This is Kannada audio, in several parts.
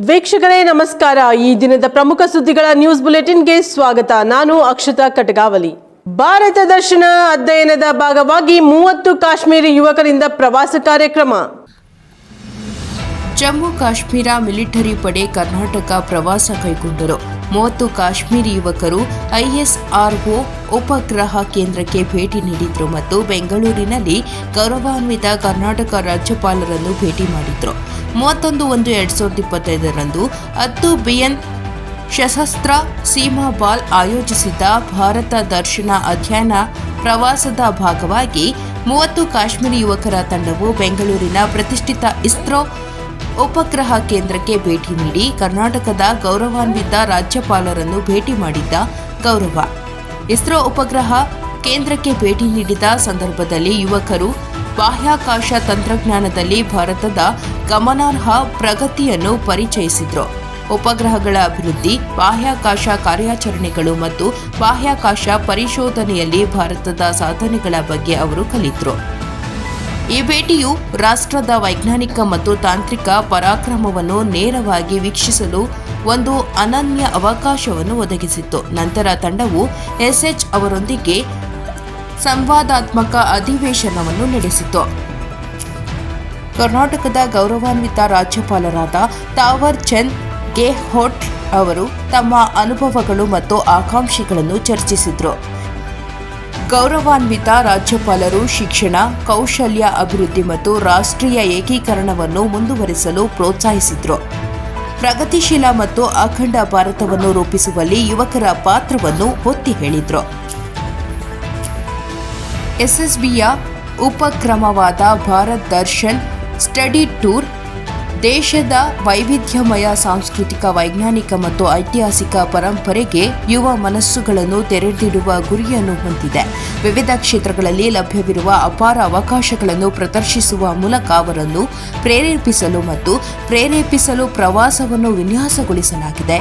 ವೀಕ್ಷಕರೇ ನಮಸ್ಕಾರ. ಈ ದಿನದ ಪ್ರಮುಖ ಸುದ್ದಿಗಳ ನ್ಯೂಸ್ ಬುಲೆಟಿನ್ಗೆ ಸ್ವಾಗತ. ನಾನು ಅಕ್ಷತಾ ಕಟಗಾವಲಿ. ಭಾರತ ದರ್ಶನ ಅಧ್ಯಯನದ ಭಾಗವಾಗಿ 30 ಕಾಶ್ಮೀರಿ ಯುವಕರಿಂದ ಪ್ರವಾಸ ಕಾರ್ಯಕ್ರಮ. ಜಮ್ಮು ಕಾಶ್ಮೀರ ಮಿಲಿಟರಿ ಪಡೆ ಕರ್ನಾಟಕ ಪ್ರವಾಸ ಕೈಗೊಂಡರು. 30 ಕಾಶ್ಮೀರಿ ಯುವಕರು ISRO ಉಪಗ್ರಹ ಕೇಂದ್ರಕ್ಕೆ ಭೇಟಿ ನೀಡಿದ್ರು ಮತ್ತು ಬೆಂಗಳೂರಿನಲ್ಲಿ ಗೌರವಾನ್ವಿತ ಕರ್ನಾಟಕ ರಾಜ್ಯಪಾಲರನ್ನು ಭೇಟಿ ಮಾಡಿದ್ರು. 31/1/2025 10 BN ಸಶಸ್ತ್ರ ಸೀಮಾ ಬಾಲ್ ಆಯೋಜಿಸಿದ್ದ ಭಾರತ ದರ್ಶನ ಅಧ್ಯಯನ ಪ್ರವಾಸದ ಭಾಗವಾಗಿ 30 ಕಾಶ್ಮೀರಿ ಯುವಕರ ತಂಡವು ಬೆಂಗಳೂರಿನ ಪ್ರತಿಷ್ಠಿತ ಇಸ್ರೋ ಉಪಗ್ರಹ ಕೇಂದ್ರಕ್ಕೆ ಭೇಟಿ ನೀಡಿ ಕರ್ನಾಟಕದ ಗೌರವಾನ್ವಿತ ರಾಜ್ಯಪಾಲರನ್ನು ಭೇಟಿ ಮಾಡಿದ್ದ ಗೌರವ. ಇಸ್ರೋ ಉಪಗ್ರಹ ಕೇಂದ್ರಕ್ಕೆ ಭೇಟಿ ನೀಡಿದ ಸಂದರ್ಭದಲ್ಲಿ ಯುವಕರು ಬಾಹ್ಯಾಕಾಶ ತಂತ್ರಜ್ಞಾನದಲ್ಲಿ ಭಾರತದ ಗಮನಾರ್ಹ ಪ್ರಗತಿಯನ್ನು ಪರಿಚಯಿಸಿದರು. ಉಪಗ್ರಹಗಳ ಅಭಿವೃದ್ಧಿ, ಬಾಹ್ಯಾಕಾಶ ಕಾರ್ಯಾಚರಣೆಗಳು ಮತ್ತು ಬಾಹ್ಯಾಕಾಶ ಪರಿಶೋಧನೆಯಲ್ಲಿ ಭಾರತದ ಸಾಧನೆಗಳ ಬಗ್ಗೆ ಅವರು ಕಲಿತರು. ಈ ಭೇಟಿಯು ರಾಷ್ಟ್ರದ ವೈಜ್ಞಾನಿಕ ಮತ್ತು ತಾಂತ್ರಿಕ ಪರಾಕ್ರಮವನ್ನು ನೇರವಾಗಿ ವೀಕ್ಷಿಸಲು ಒಂದು ಅನನ್ಯ ಅವಕಾಶವನ್ನು ಒದಗಿಸಿತ್ತು. ನಂತರ ತಂಡವು SH ಅವರೊಂದಿಗೆ ಸಂವಾದಾತ್ಮಕ ಅಧಿವೇಶನವನ್ನು ನಡೆಸಿತು. ಕರ್ನಾಟಕದ ಗೌರವಾನ್ವಿತ ರಾಜ್ಯಪಾಲರಾದ ತಾವರ್ ಚಂದ್ ಗೆಹ್ಲೋಟ್ ಅವರು ತಮ್ಮ ಅನುಭವಗಳು ಮತ್ತು ಆಕಾಂಕ್ಷೆಗಳನ್ನು ಚರ್ಚಿಸಿದರು. ಗೌರವಾನ್ವಿತ ರಾಜ್ಯಪಾಲರು ಶಿಕ್ಷಣ, ಕೌಶಲ್ಯ ಅಭಿವೃದ್ಧಿ ಮತ್ತು ರಾಷ್ಟ್ರೀಯ ಏಕೀಕರಣವನ್ನು ಮುಂದುವರಿಸಲು ಪ್ರೋತ್ಸಾಹಿಸಿದರು. ಪ್ರಗತಿಶೀಲ ಮತ್ತು ಅಖಂಡ ಭಾರತವನ್ನು ರೂಪಿಸುವಲ್ಲಿ ಯುವಕರ ಪಾತ್ರವನ್ನು ಒತ್ತಿ ಹೇಳಿದರು. SSBಯ ಉಪಕ್ರಮವಾದ ಭಾರತ್ ದರ್ಶನ್ ಸ್ಟಡಿ ಟೂರ್ ದೇಶದ ವೈವಿಧ್ಯಮಯ ಸಾಂಸ್ಕೃತಿಕ, ವೈಜ್ಞಾನಿಕ ಮತ್ತು ಐತಿಹಾಸಿಕ ಪರಂಪರೆಗೆ ಯುವ ಮನಸ್ಸುಗಳನ್ನು ತೆರೆದಿಡುವ ಗುರಿಯನ್ನು ಹೊಂದಿದೆ. ವಿವಿಧ ಕ್ಷೇತ್ರಗಳಲ್ಲಿ ಲಭ್ಯವಿರುವ ಅಪಾರ ಅವಕಾಶಗಳನ್ನು ಪ್ರದರ್ಶಿಸುವ ಮೂಲಕ ಅವರನ್ನು ಪ್ರೇರೇಪಿಸಲು ಪ್ರವಾಸವನ್ನು ವಿನ್ಯಾಸಗೊಳಿಸಲಾಗಿದೆ.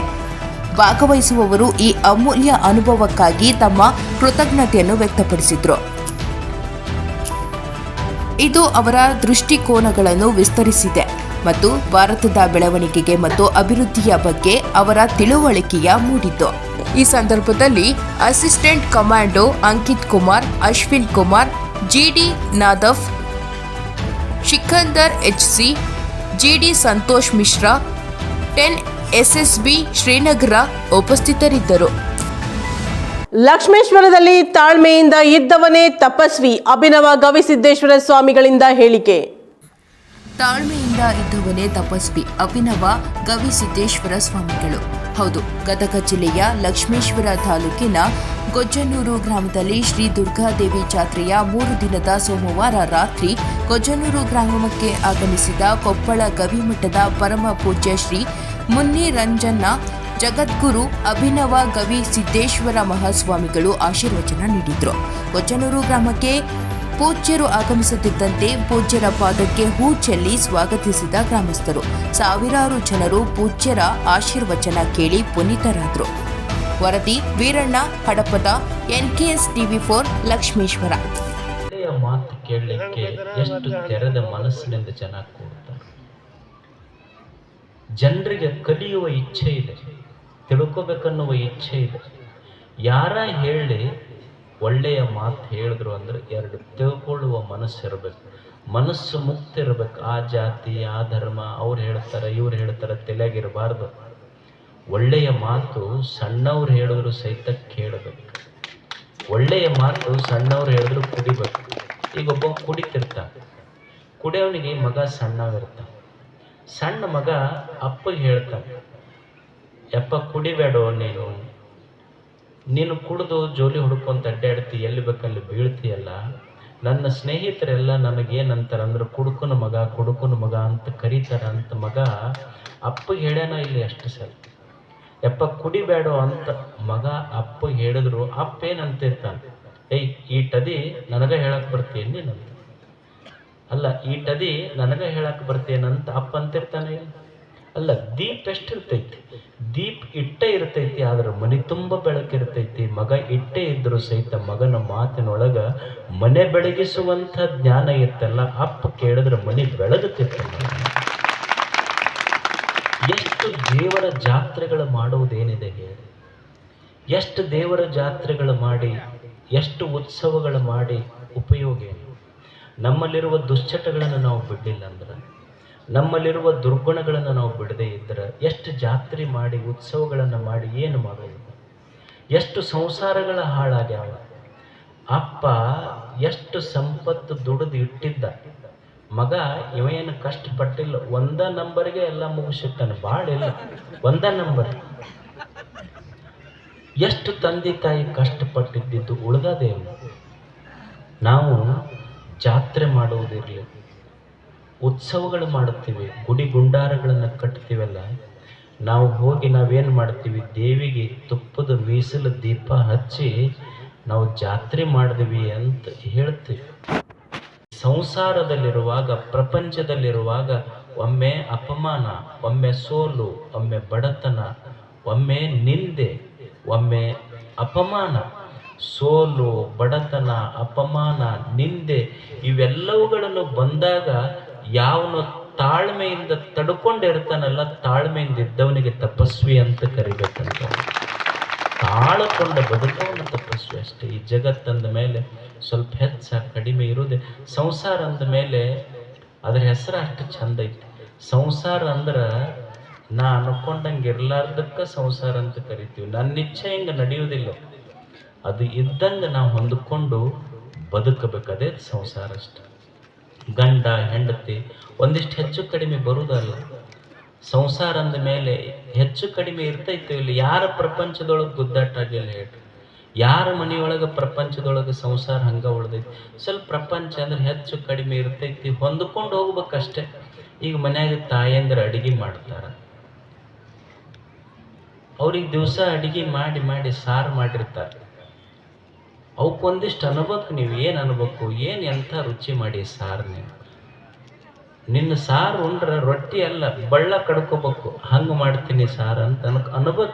ಭಾಗವಹಿಸುವವರು ಈ ಅಮೂಲ್ಯ ಅನುಭವಕ್ಕಾಗಿ ತಮ್ಮ ಕೃತಜ್ಞತೆಯನ್ನು ವ್ಯಕ್ತಪಡಿಸಿದರು. ಇದು ಅವರ ದೃಷ್ಟಿಕೋನಗಳನ್ನು ವಿಸ್ತರಿಸಿದೆ ಮತ್ತು ಭಾರತದ ಬೆಳವಣಿಗೆ ಮತ್ತು ಅಭಿವೃದ್ಧಿಯ ಬಗ್ಗೆ ಅವರ ತಿಳುವಳಿಕೆಯ ಮೂಡಿತು. ಈ ಸಂದರ್ಭದಲ್ಲಿ assistant commando Ankit Kumar, Ashwin Kumar, GD Nadaf, Sikandar HC, GD Santosh Mishra, 10 SSB Srinagar ಉಪಸ್ಥಿತರಿದ್ದರು. ಲಕ್ಷ್ಮೇಶ್ವರದಲ್ಲಿ ತಾಳ್ಮೆಯಿಂದ ಇದ್ದವನೇ ತಪಸ್ವಿ. ಅಭಿನವ ಗವಿಸಿದ್ದೇಶ್ವರ ಸ್ವಾಮಿಗಳಿಂದ ಹೇಳಿಕೆ. ತಾಳ್ಮೆಯಿಂದ ಇದ್ದವನೇ ತಪಸ್ವಿ, ಅಭಿನವ ಗವಿಸಿದ್ದೇಶ್ವರ ಸ್ವಾಮಿಗಳು. ಹೌದು, ಗದಗ ಜಿಲ್ಲೆಯ ಲಕ್ಷ್ಮೇಶ್ವರ ತಾಲೂಕಿನ ಗೊಜ್ಜನೂರು ಗ್ರಾಮದಲ್ಲಿ ಶ್ರೀ ದುರ್ಗಾದೇವಿ ಜಾತ್ರೆಯ 3 ದಿನದ ಸೋಮವಾರ ರಾತ್ರಿ ಗೊಜ್ಜನೂರು ಗ್ರಾಮಕ್ಕೆ ಆಗಮಿಸಿದ ಕೊಪ್ಪಳ ಗವಿಮಠದ ಪರಮ ಪೂಜ್ಯ ಶ್ರೀ ಮುನ್ನಿರಂಜನ ಜಗದ್ಗುರು ಅಭಿನವ ಗವಿ ಸಿದ್ದೇಶ್ವರ ಮಹಾಸ್ವಾಮಿಗಳು ಆಶೀರ್ವಚನ ನೀಡಿದರು. ಗೊಜ್ಜನೂರು ಗ್ರಾಮಕ್ಕೆ ಪೂಜ್ಯರು ಆಗಮಿಸುತ್ತಿದ್ದಂತೆ ಪೂಜ್ಯರ ಪಾದಕ್ಕೆ ಹೂ ಚೆಲ್ಲಿ ಸ್ವಾಗತಿಸಿದ ಗ್ರಾಮಸ್ಥರು. ಸಾವಿರಾರು ಜನರು ಪೂಜ್ಯರ ಆಶೀರ್ವಚನ ಕೇಳಿ ಪುನೀತರಾದರು. ವರದಿ ವೀರಣ್ಣ ಹಡಪದ, NKS TV4 ಲಕ್ಷ್ಮೇಶ್ವರ. ಮಾತು ಕೇಳಲಿಕ್ಕೆ ಎಷ್ಟು ತೆರೆದ ಮನಸ್ಸಿನಿಂದ ಜನ ಕೂಡ್ತಾರೆ. ಜನರಿಗೆ ಕಲಿಯುವ ಇಚ್ಛೆ ಇದೆ, ತಿಳ್ಕೋಬೇಕನ್ನುವ ಇಚ್ಛೆ ಇದೆ. ಯಾರ ಹೇಳಿ ಒಳ್ಳೆಯ ಮಾತು ಹೇಳಿದ್ರು ಅಂದ್ರೆ 2 ತಿಳ್ಕೊಳ್ಳುವ ಮನಸ್ಸಿರಬೇಕು, ಮನಸ್ಸು ಮುಕ್ತ ಇರಬೇಕು. ಆ ಜಾತಿ, ಆ ಧರ್ಮ, ಅವ್ರು ಹೇಳ್ತಾರೆ, ಇವ್ರು ಹೇಳ್ತಾರೆ ತಲೆಯಾಗಿರಬಾರ್ದು. ಒಳ್ಳೆಯ ಮಾತು ಸಣ್ಣವ್ರು ಹೇಳಿದ್ರು ಸಹಿತ ಕೇಳಬೇಕು. ಒಳ್ಳೆಯ ಮಾತು ಸಣ್ಣವ್ರು ಹೇಳಿದ್ರು ಕುಡಿಬೇಕು. ಈಗ ಒಬ್ಬ ಕುಡಿತಿರ್ತಾನೆ, ಕುಡಿಯೋನಿಗೆ ಮಗ ಸಣ್ಣವಿರ್ತಾನೆ. ಸಣ್ಣ ಮಗ ಅಪ್ಪಗೆ ಹೇಳ್ತಾನೆ, ಯಪ್ಪ ಕುಡಿಬೇಡೋ, ನೀನು ಕುಡಿದು ಜೋಲಿ ಹುಡ್ಕೊಂತ ಅಡ್ಡಾಡ್ತಿ, ಎಲ್ಲಿ ಬೇಕಲ್ಲಿ ಬೀಳ್ತೀಯಲ್ಲ. ನನ್ನ ಸ್ನೇಹಿತರೆಲ್ಲ ನನಗೇನಂತಾರೆ ಅಂದ್ರೆ ಕುಡುಕನ ಮಗ ಅಂತ ಕರೀತಾರ ಅಂತ ಮಗ ಅಪ್ಪಗೆ ಹೇಳ್ಯಾನ ಇಲ್ಲಿ ಎಷ್ಟು ಸಲ. ಯಪ್ಪ ಕುಡಿಬೇಡೋ ಅಂತ ಮಗ ಅಪ್ಪ ಹೇಳಿದ್ರು ಅಪ್ಪ ಏನಂತಿರ್ತಾನೆ, ಈ ಟದಿ ನನಗ ಹೇಳಕ್ ಬರ್ತೀನಿ ನೀನಂತ. ಅಲ್ಲ, ಈ ಟದಿ ನನಗ ಹೇಳಕ್ ಬರ್ತೇನಂತ ಅಪ್ಪ ಅಂತಿರ್ತಾನೆ. ಅಲ್ಲ, ದೀಪ ಎಷ್ಟಿರ್ತೈತಿ, ದೀಪ ಇಟ್ಟೇ ಇರ್ತೈತಿ, ಆದ್ರೆ ಮನೆ ತುಂಬ ಬೆಳಕಿರ್ತೈತಿ. ಮಗ ಇಟ್ಟೇ ಇದ್ರು ಸಹಿತ ಮಗನ ಮಾತಿನೊಳಗ ಮನೆ ಬೆಳಗಿಸುವಂಥ ಜ್ಞಾನ ಇತ್ತಲ್ಲ, ಅಪ್ಪ ಕೇಳಿದ್ರೆ ಮನೆ ಬೆಳಗುತ್ತಿತ್ತು. ಎಷ್ಟು ಎಷ್ಟು ದೇವರ ಜಾತ್ರೆಗಳು ಮಾಡುವುದೇನಿದೆ ಹೇಳಿ. ಎಷ್ಟು ದೇವರ ಜಾತ್ರೆಗಳು ಮಾಡಿ, ಎಷ್ಟು ಉತ್ಸವಗಳು ಮಾಡಿ ಉಪಯೋಗ ಏನು? ನಮ್ಮಲ್ಲಿರುವ ದುಶ್ಚಟಗಳನ್ನು ನಾವು ಬಿಡಲಿಲ್ಲ ಅಂದ್ರೆ, ನಮ್ಮಲ್ಲಿರುವ ದುರ್ಗುಣಗಳನ್ನು ನಾವು ಬಿಡದೇ ಇದ್ದರೆ, ಎಷ್ಟು ಜಾತ್ರೆ ಮಾಡಿ ಉತ್ಸವಗಳನ್ನು ಮಾಡಿ ಏನು ಮಾಡೋದು? ಎಷ್ಟು ಸಂಸಾರಗಳ ಹಾಳಾಗ್ಯಾವ. ಅಪ್ಪ ಎಷ್ಟು ಸಂಪತ್ತು ದುಡಿದು ಇಟ್ಟಿದ್ದ, ಮಗ ಇವೇನು ಕಷ್ಟಪಟ್ಟಿಲ್ಲ, ಒಂದ ನಂಬರ್ಗೆ ಎಲ್ಲ ಮುಗಿಸಿಟ್ಟಾನೆ, ಭಾಳ ಇಲ್ಲ, ಒಂದ ನಂಬರ್. ಎಷ್ಟು ತಂದೆ ತಾಯಿ ಕಷ್ಟಪಟ್ಟಿದ್ದು ಉಳ್ದದೇವು. ನಾವು ಜಾತ್ರೆ ಮಾಡುವುದಿರಲಿ, ಉತ್ಸವಗಳು ಮಾಡುತ್ತೀವಿ, ಗುಡಿ ಗುಂಡಾರಗಳನ್ನು ಕಟ್ತೀವಲ್ಲ, ನಾವು ಹೋಗಿ ನಾವೇನು ಮಾಡ್ತೀವಿ, ದೇವಿಗೆ ತುಪ್ಪದ ಮೀಸಲು ದೀಪ ಹಚ್ಚಿ ನಾವು ಜಾತ್ರೆ ಮಾಡಿದ್ವಿ ಅಂತ ಹೇಳ್ತೀವಿ. ಸಂಸಾರದಲ್ಲಿರುವಾಗ, ಪ್ರಪಂಚದಲ್ಲಿರುವಾಗ ಒಮ್ಮೆ ಅಪಮಾನ, ಒಮ್ಮೆ ಸೋಲು, ಒಮ್ಮೆ ಬಡತನ, ಒಮ್ಮೆ ನಿಂದೆ, ಒಮ್ಮೆ ಅಪಮಾನ. ಸೋಲು, ಬಡತನ, ಅಪಮಾನ, ನಿಂದೆ ಇವೆಲ್ಲವುಗಳನ್ನು ಬಂದಾಗ ಯಾವನು ತಾಳ್ಮೆಯಿಂದ ತಡ್ಕೊಂಡಿರ್ತಾನಲ್ಲ, ತಾಳ್ಮೆಯಿಂದ ಇದ್ದವನಿಗೆ ತಪಸ್ವಿ ಅಂತ ಕರಿಬೇಕಂತ. ತಾಳಕೊಂಡ ಬದುಕವನು ತಪಸ್ವಿ ಅಷ್ಟೇ. ಈ ಜಗತ್ತಂದ ಮೇಲೆ ಸ್ವಲ್ಪ ಹೆಚ್ಚ ಕಡಿಮೆ ಇರುವುದೇ. ಸಂಸಾರ ಅಂದ ಮೇಲೆ ಅದರ ಹೆಸರು ಅಷ್ಟು ಚಂದ ಐತಿ. ಸಂಸಾರ ಅಂದ್ರೆ ನಾ ಅನ್ಕೊಂಡಂಗೆ ಇರ್ಲಾರ್ದಕ್ಕ ಸಂಸಾರ ಅಂತ ಕರಿತೀವಿ. ನನ್ನ ಇಚ್ಛೆ ಹಿಂಗೆ ನಡೆಯುವುದಿಲ್ಲ, ಅದು ಇದ್ದಂಗೆ ನಾವು ಹೊಂದಿಕೊಂಡು ಬದುಕಬೇಕು, ಅದೇ ಸಂಸಾರ ಅಷ್ಟೆ. ಗಂಡ ಹೆಂಡತಿ ಒಂದಿಷ್ಟು ಹೆಚ್ಚು ಕಡಿಮೆ ಬರುವುದಲ್ಲ. ಸಂಸಾರ ಅಂದ ಮೇಲೆ ಹೆಚ್ಚು ಕಡಿಮೆ ಇರ್ತೈತೆ ಇಲ್ಲಿ. ಯಾರ ಪ್ರಪಂಚದೊಳಗೆ ಗುದ್ದಾಟ ಆಗಿಲ್ಲ ಹೇಳಿ, ಯಾರ ಮನೆಯೊಳಗೆ ಪ್ರಪಂಚದೊಳಗೆ ಸಂಸಾರ ಹಂಗೆ ಉಳ್ದೈತಿ. ಸ್ವಲ್ಪ ಪ್ರಪಂಚ ಅಂದ್ರೆ ಹೆಚ್ಚು ಕಡಿಮೆ ಇರ್ತೈತಿ, ಹೊಂದ್ಕೊಂಡು ಹೋಗ್ಬೇಕಷ್ಟೆ. ಈಗ ಮನ್ಯಾಗ ತಾಯಂದ್ರೆ ಅಡಿಗೆ ಮಾಡ್ತಾರೆ, ಅವ್ರಿಗೆ ದಿವಸ ಅಡಿಗೆ ಮಾಡಿ ಮಾಡಿ ಸಾರು ಮಾಡಿರ್ತಾರೆ. ಅವಕ್ಕೊಂದಿಷ್ಟು ಅನ್ಬೇಕು. ನೀವು ಏನು ಅನ್ಬೇಕು, ಏನು ಎಂಥ ರುಚಿ ಮಾಡಿ ಸಾರು. ನಿನ್ನ ಸಾರು ಉಂಡ್ರೆ ರೊಟ್ಟಿ ಅಲ್ಲ ಬಳ್ಳ ಕಡ್ಕೋಬೇಕು, ಹಂಗೆ ಮಾಡ್ತೀನಿ ಸಾರು ಅಂತ ಅನ್ಬೇಕು.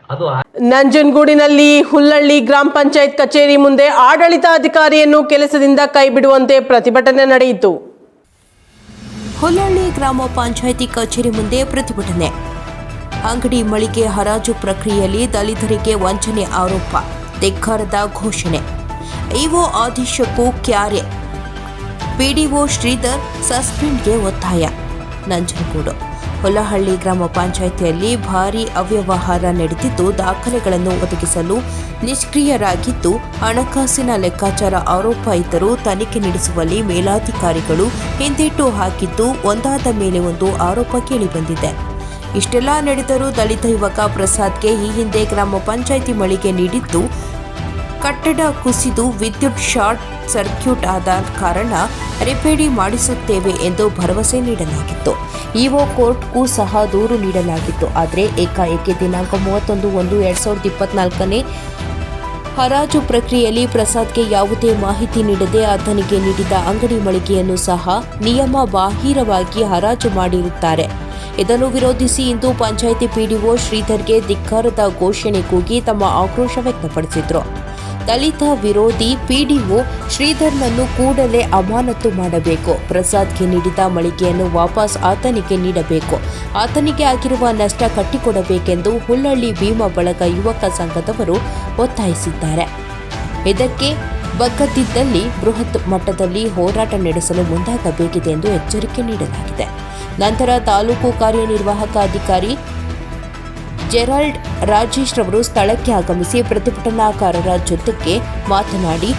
ಅದು ನಂಜನಗೂಡಿನಲ್ಲಿ ಹುಲ್ಲಳ್ಳಿ ಗ್ರಾಮ ಪಂಚಾಯತ್ ಕಚೇರಿ ಮುಂದೆ ಆಡಳಿತಾಧಿಕಾರಿಯನ್ನು ಕೆಲಸದಿಂದ ಕೈಬಿಡುವಂತೆ ಪ್ರತಿಭಟನೆ ನಡೆಯಿತು. ಹುಲ್ಲಳ್ಳಿ ಗ್ರಾಮ ಪಂಚಾಯಿತಿ ಕಚೇರಿ ಮುಂದೆ ಪ್ರತಿಭಟನೆ. ಅಂಗಡಿ ಮಳಿಗೆ ಹರಾಜು ಪ್ರಕ್ರಿಯೆಯಲ್ಲಿ ದಲಿತರಿಗೆ ವಂಚನೆ ಆರೋಪ, ಧಿಕ್ಕಾರದ ಘೋಷಣೆ. ಇಒ ಆದೇಶಕ್ಕೂ ಕ್ಯಾರೆ, ಪಿಡಿಒ ಶ್ರೀಧರ್ ಸಸ್ಪೆಂಡ್ಗೆ ಒತ್ತಾಯ. ನಂಜನಗೂಡು ಹುಲ್ಲಹಳ್ಳಿ ಗ್ರಾಮ ಪಂಚಾಯಿತಿಯಲ್ಲಿ ಭಾರೀ ಅವ್ಯವಹಾರ ನಡೆದಿದ್ದು, ದಾಖಲೆಗಳನ್ನು ಒದಗಿಸಲು ನಿಷ್ಕ್ರಿಯರಾಗಿದ್ದು, ಹಣಕಾಸಿನ ಲೆಕ್ಕಾಚಾರ ಆರೋಪ ಇದ್ದರೂ ತನಿಖೆ ನಡೆಸುವಲ್ಲಿ ಮೇಲಾಧಿಕಾರಿಗಳು ಹಿಂದೇಟು ಹಾಕಿದ್ದು ಒಂದಾದ ಮೇಲೆ ಒಂದು ಆರೋಪ ಕೇಳಿಬಂದಿದೆ. ಇಷ್ಟೆಲ್ಲ ನಡೆದರೂ ದಲಿತ ಯುವಕ ಪ್ರಸಾದ್ಗೆ ಈ ಹಿಂದೆ ಗ್ರಾಮ ಪಂಚಾಯಿತಿ ಮಳಿಗೆ ನೀಡಿದ್ದು, ಕಟ್ಟಡ ಕುಸಿದು ವಿದ್ಯುತ್ ಶಾರ್ಟ್ ಸರ್ಕ್ಯೂಟ್ ಆದ ಕಾರಣ ರಿಪೇರಿ ಮಾಡಿಸುತ್ತೇವೆ ಎಂದು ಭರವಸೆ ನೀಡಲಾಗಿತ್ತು. ಇಒ ಕೋರ್ಟ್ಗೂ ಸಹ ದೂರು ನೀಡಲಾಗಿತ್ತು. ಆದರೆ ಏಕಾಏಕಿ ದಿನಾಂಕ 31/1/2024 ಹರಾಜು ಪ್ರಕ್ರಿಯೆಯಲ್ಲಿ ಪ್ರಸಾದ್ಗೆ ಯಾವುದೇ ಮಾಹಿತಿ ನೀಡದೆ ಆತನಿಗೆ ನೀಡಿದ ಅಂಗಡಿ ಮಳಿಗೆಯನ್ನು ಸಹ ನಿಯಮ ಬಾಹಿರವಾಗಿ ಹರಾಜು ಮಾಡಿರುತ್ತಾರೆ. ಇದನ್ನು ವಿರೋಧಿಸಿ ಇಂದು ಪಂಚಾಯಿತಿ ಪಿಡಿಒ ಶ್ರೀಧರ್ಗೆ ಧಿಕ್ಕಾರದ ಘೋಷಣೆ ಕೂಗಿ ತಮ್ಮ ಆಕ್ರೋಶ ವ್ಯಕ್ತಪಡಿಸಿದರು. ದಲಿತ ವಿರೋಧಿ ಪಿಡಿಒ ಶ್ರೀಧರ್ನನ್ನು ಕೂಡಲೇ ಅಮಾನತು ಮಾಡಬೇಕು, ಪ್ರಸಾದ್ಗೆ ನೀಡಿದ ಮಳಿಗೆಯನ್ನು ವಾಪಸ್ ಆತನಿಗೆ ನೀಡಬೇಕು, ಆತನಿಗೆ ಆಗಿರುವ ನಷ್ಟ ಕಟ್ಟಿಕೊಡಬೇಕೆಂದು ಹುಲ್ಲಳ್ಳಿ ಭೀಮ ಬಳಗ ಯುವಕ ಸಂಘದವರು ಒತ್ತಾಯಿಸಿದ್ದಾರೆ. ಇದಕ್ಕೆ ಬಗ್ಗದಿದ್ದಲ್ಲಿ ಬೃಹತ್ ಮಟ್ಟದಲ್ಲಿ ಹೋರಾಟ ನಡೆಸಲು ಮುಂದಾಗಬೇಕಿದೆ ಎಂದು ಎಚ್ಚರಿಕೆ ನೀಡಲಾಗಿದೆ. ನಂತರ ತಾಲೂಕು ಕಾರ್ಯನಿರ್ವಾಹಕ ಅಧಿಕಾರಿ ಜೆರಾಲ್ಡ್ ರಾಜೇಶ್ ರವರು ಸ್ಥಳಕ್ಕೆ ಆಗಮಿಸಿ ಪ್ರತಿಭಟನಾಕಾರರ ಜೊತೆಗೆ ಮಾತನಾಡಿ,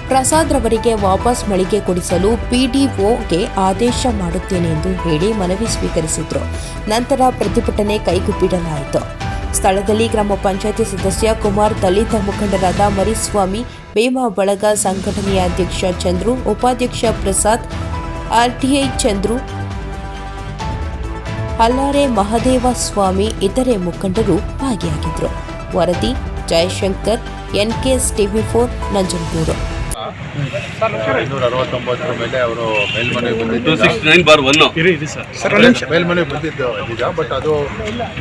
ಪ್ರಸಾದ್ ರವರಿಗೆ ವಾಪಸ್ ಮಳಿಗೆ ಕೊಡಿಸಲು ಪಿಡಿಒಗೆ ಆದೇಶ ಮಾಡುತ್ತೇನೆ ಎಂದು ಹೇಳಿ ಮನವಿ ಸ್ವೀಕರಿಸಿದರು. ನಂತರ ಪ್ರತಿಭಟನೆ ಕೈಬಿಡಲಾಯಿತು. ಸ್ಥಳದಲ್ಲಿ ಗ್ರಾಮ ಪಂಚಾಯಿತಿ ಸದಸ್ಯ ಕುಮಾರ್, ದಲಿತ ಮುಖಂಡರಾದ ಮರಿಸ್ವಾಮಿ, ಭೀಮ ಬಳಗ ಸಂಘಟನೆಯ ಅಧ್ಯಕ್ಷ ಚಂದ್ರು, ಉಪಾಧ್ಯಕ್ಷ ಪ್ರಸಾದ್, ಆರ್ಟಿಐ ಚಂದ್ರು, ಹಲ್ಲಾರೆ ಮಹದೇವ ಸ್ವಾಮಿ ಇತರೆ ಮುಖಂಡರು ಭಾಗಿಯಾಗಿದ್ದರು. ವರದಿ ಜಯಶಂಕರ್, ಎನ್ಕೆಎಸ್ ಟಿವಿ4, ನಂಜನಗೂಡು. 569 ಮೇಲೆ ಅವರು ಮೇಲ್ಮನೆಗೆ ಬಂದಿದ್ದು ಮೇಲ್ಮನೆಗೆ ಬಂದಿದ್ದು ನಿಜ. ಬಟ್ ಅದು